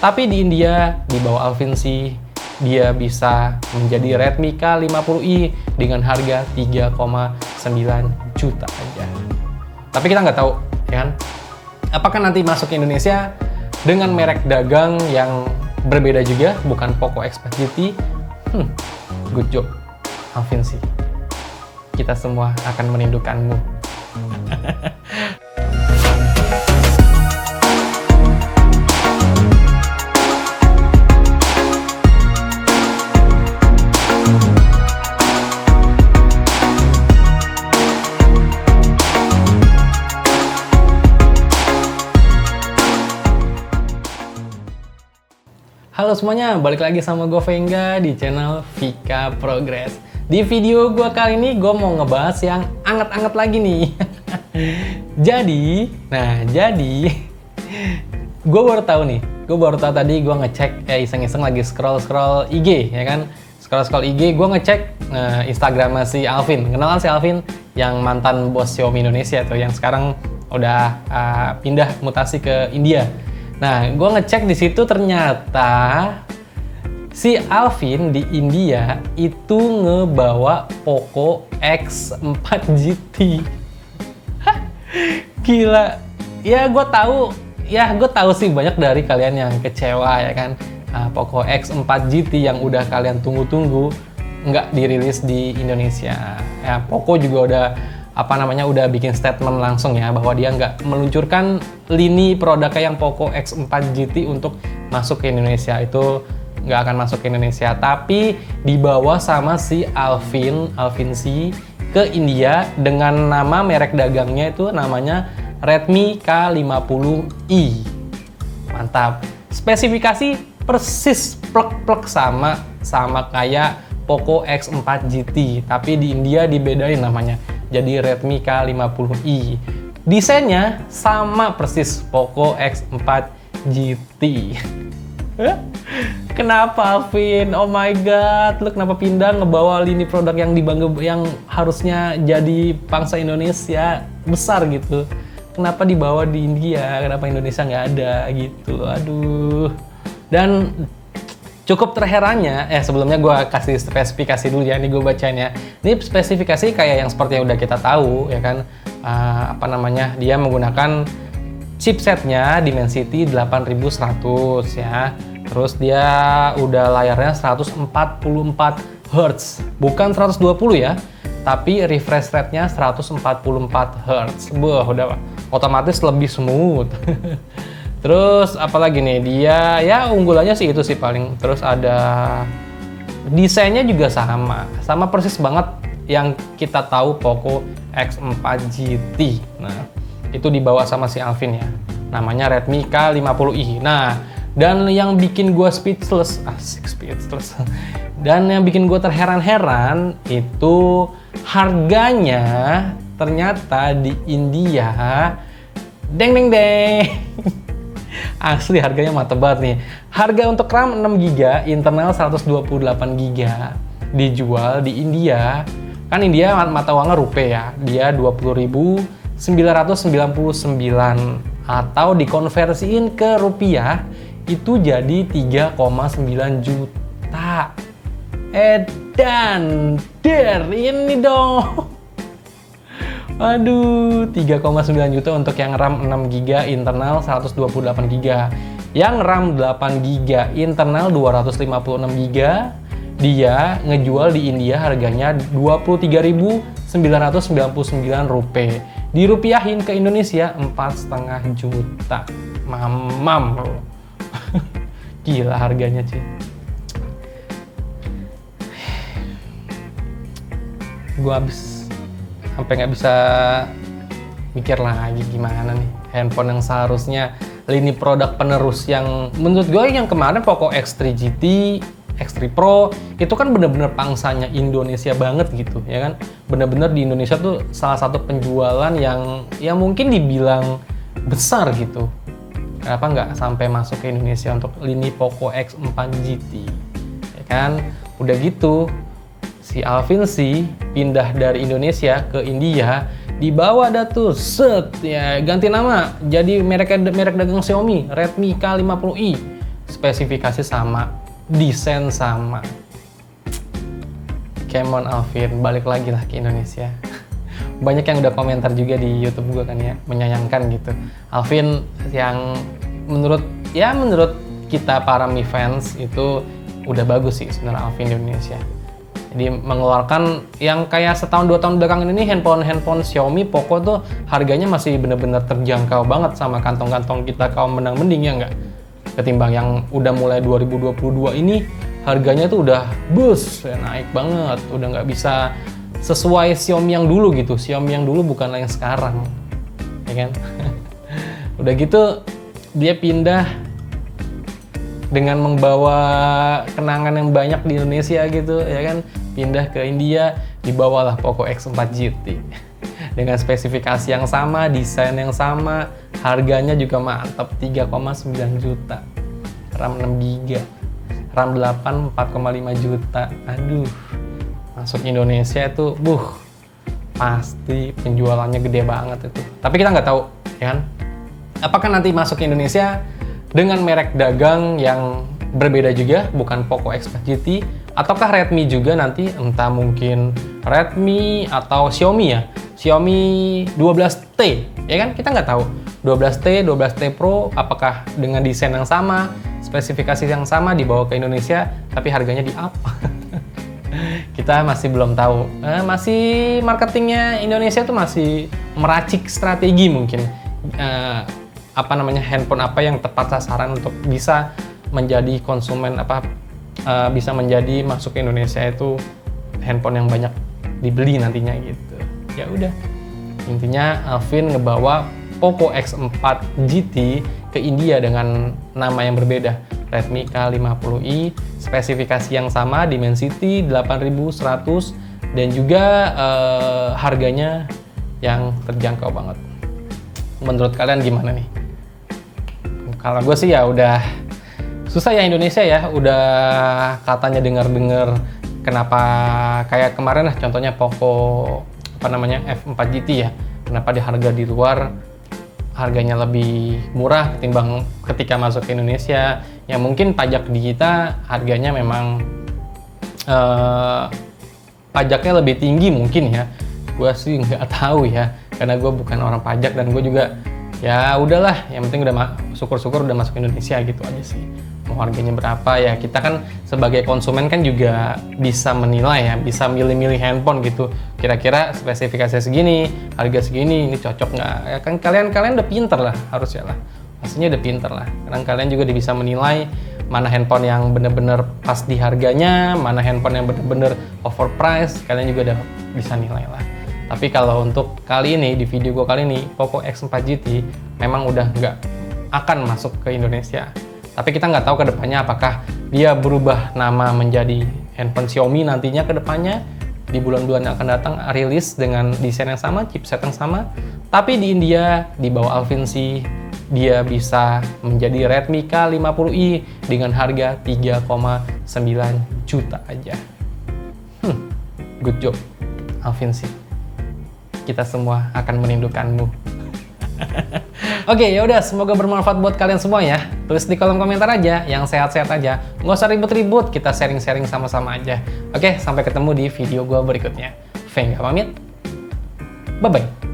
Tapi di India, di bawah Alphins dia bisa menjadi Redmi K50i dengan harga 3,9 juta aja. Tapi kita nggak tahu, ya kan? Apakah nanti masuk ke Indonesia dengan merek dagang yang berbeda juga, bukan Poco X4 GT? Good job, Alphins. Kita semua akan merindukanmu. Halo semuanya, balik lagi sama gue Vengga di channel Vika Progress. Di video gue kali ini gue mau ngebahas yang anget-anget lagi nih. Jadi gue baru tahu tadi gue ngecek iseng-iseng lagi scroll IG, ya kan? Scroll IG, gue ngecek Instagram si Alvin. Kenalan si Alvin yang mantan bos Xiaomi Indonesia tuh, yang sekarang udah pindah mutasi ke India. Nah, gue ngecek di situ ternyata si Alvin di India itu ngebawa Poco X4 GT. Gila. Ya gue tahu sih banyak dari kalian yang kecewa, ya kan. Poco X4 GT yang udah kalian tunggu-tunggu nggak dirilis di Indonesia. Ya, Poco juga udah bikin statement langsung ya bahwa dia nggak meluncurkan lini produknya yang Poco X4 GT untuk masuk ke Indonesia. Itu nggak akan masuk ke Indonesia, tapi dibawa sama si Alphins ke India dengan nama merek dagangnya itu namanya Redmi K50i. Mantap. Spesifikasi persis plek-plek sama kayak Poco X4 GT, tapi di India dibedain namanya jadi Redmi K50i. Desainnya sama persis Poco X4 GT. Kenapa Alvin? Oh my god, lu kenapa pindah ngebawa lini produk yang yang harusnya jadi pangsa Indonesia besar gitu? Kenapa dibawa di India? Kenapa Indonesia nggak ada gitu? Aduh. Dan cukup terherannya, sebelumnya gue kasih spesifikasi dulu ya, ini gue bacain ya. Ini spesifikasi kayak yang seperti yang udah kita tahu, ya kan. Dia menggunakan chipsetnya Dimensity 8100 ya. Terus dia udah layarnya 144 Hz, bukan 120 ya, tapi refresh rate-nya 144 Hz. Udah otomatis lebih smooth. Terus apalagi nih, dia ya unggulannya sih itu sih paling. Terus ada desainnya juga sama persis banget yang kita tahu Poco X4 GT. Nah, itu dibawa sama si Alvin ya. Namanya Redmi K50i. Nah, dan yang bikin gue speechless. Dan yang bikin gue terheran-heran itu harganya ternyata di India deng. Asli harganya mantep banget nih. Harga untuk RAM 6GB, internal 128GB dijual di India. Kan India mata uangnya rupiah ya. Dia 20.999 atau dikonversiin ke rupiah itu jadi 3,9 juta. Ini dong. Aduh, 3,9 juta untuk yang RAM 6GB, internal 128GB. Yang RAM 8GB, internal 256GB, dia ngejual di India harganya 23.999 rupiah. Dirupiahin ke Indonesia 4,5 juta. Mamam. Gila harganya, cuy. Gua habis sampai nggak bisa mikir lagi gimana nih handphone yang seharusnya lini produk penerus yang menurut gue yang kemarin Poco X3 GT, X3 Pro itu kan bener-bener pangsanya Indonesia banget gitu, ya kan? Bener-bener di Indonesia tuh salah satu penjualan yang mungkin dibilang besar gitu. Kenapa nggak sampai masuk ke Indonesia untuk lini Poco X4 GT, ya kan? Udah gitu si Alphins pindah dari Indonesia ke India, dibawa dah tuh ganti nama jadi merek dagang Xiaomi Redmi K50i. spesifikasi sama, desain sama. Come on Alvin, balik lagi lah ke Indonesia. Banyak yang udah komentar juga di YouTube gue kan ya, menyayangkan gitu. Alvin yang menurut kita para Mi fans itu udah bagus sih sebenarnya Alvin di Indonesia. Jadi mengeluarkan yang kayak setahun 2 tahun belakangan ini handphone Xiaomi, Poco tuh harganya masih bener-bener terjangkau banget sama kantong-kantong kita kaum menang mending, ya nggak? Ketimbang yang udah mulai 2022 ini harganya tuh udah naik banget, udah nggak bisa sesuai Xiaomi yang dulu gitu. Xiaomi yang dulu bukanlah yang sekarang, ya kan? Udah gitu dia pindah dengan membawa kenangan yang banyak di Indonesia gitu, ya kan? Pindah ke India, dibawalah Poco X4 GT dengan spesifikasi yang sama, desain yang sama, harganya juga mantap, 3,9 juta, RAM 6GB, RAM 8 4,5 juta. Aduh, masuk Indonesia itu pasti penjualannya gede banget itu. Tapi kita nggak tahu, ya kan? Apakah nanti masuk ke Indonesia dengan merek dagang yang berbeda juga, bukan Poco X4 GT, ataukah Redmi juga nanti, entah mungkin Redmi atau Xiaomi ya, Xiaomi 12T, ya kan? Kita nggak tahu. 12T Pro, apakah dengan desain yang sama, spesifikasi yang sama dibawa ke Indonesia, tapi harganya di up? Kita masih belum tahu. Masih marketingnya Indonesia tuh masih meracik strategi mungkin. Handphone apa yang tepat sasaran untuk bisa menjadi konsumen bisa menjadi masuk ke Indonesia itu handphone yang banyak dibeli nantinya gitu. Ya udah. Intinya Alvin ngebawa Poco X4 GT ke India dengan nama yang berbeda, Redmi K50i, spesifikasi yang sama, Dimensity 8100, dan juga harganya yang terjangkau banget. Menurut kalian gimana nih? Kalau gue sih ya udah susah ya Indonesia ya, udah katanya dengar-dengar kenapa kayak kemarin lah contohnya Poco F4 GT ya, kenapa di harga di luar harganya lebih murah ketimbang ketika masuk ke Indonesia. Ya mungkin pajak di kita harganya memang pajaknya lebih tinggi mungkin ya. Gue sih nggak tahu ya, karena gue bukan orang pajak dan gue juga ya udahlah, yang penting udah syukur-syukur udah masuk Indonesia gitu aja sih. Mau harganya berapa ya, kita kan sebagai konsumen kan juga bisa menilai ya, bisa milih-milih handphone gitu. Kira-kira spesifikasi segini, harga segini, ini cocok nggak? Ya kan kalian udah pinter lah, harusnya lah. Pastinya udah pinter lah. Karena kalian juga udah bisa menilai mana handphone yang bener-bener pas di harganya, mana handphone yang bener-bener overpriced, kalian juga udah bisa nilai lah. Tapi kalau untuk kali ini, di video gue kali ini, Poco X4 GT memang udah nggak akan masuk ke Indonesia. Tapi kita nggak tahu ke depannya apakah dia berubah nama menjadi handphone Xiaomi nantinya ke depannya, di bulan-bulan yang akan datang rilis dengan desain yang sama, chipset yang sama. Tapi di India, di bawah Alvin sih, dia bisa menjadi Redmi K50i dengan harga 3,9 juta aja. Good job, Alvin sih. Kita semua akan merindukanmu. Oke, ya udah, semoga bermanfaat buat kalian semua ya. Tulis di kolom komentar aja, yang sehat-sehat aja. Nggak usah ribut-ribut, kita sharing-sharing sama-sama aja. Oke, sampai ketemu di video gua berikutnya. Venga pamit. Bye-bye.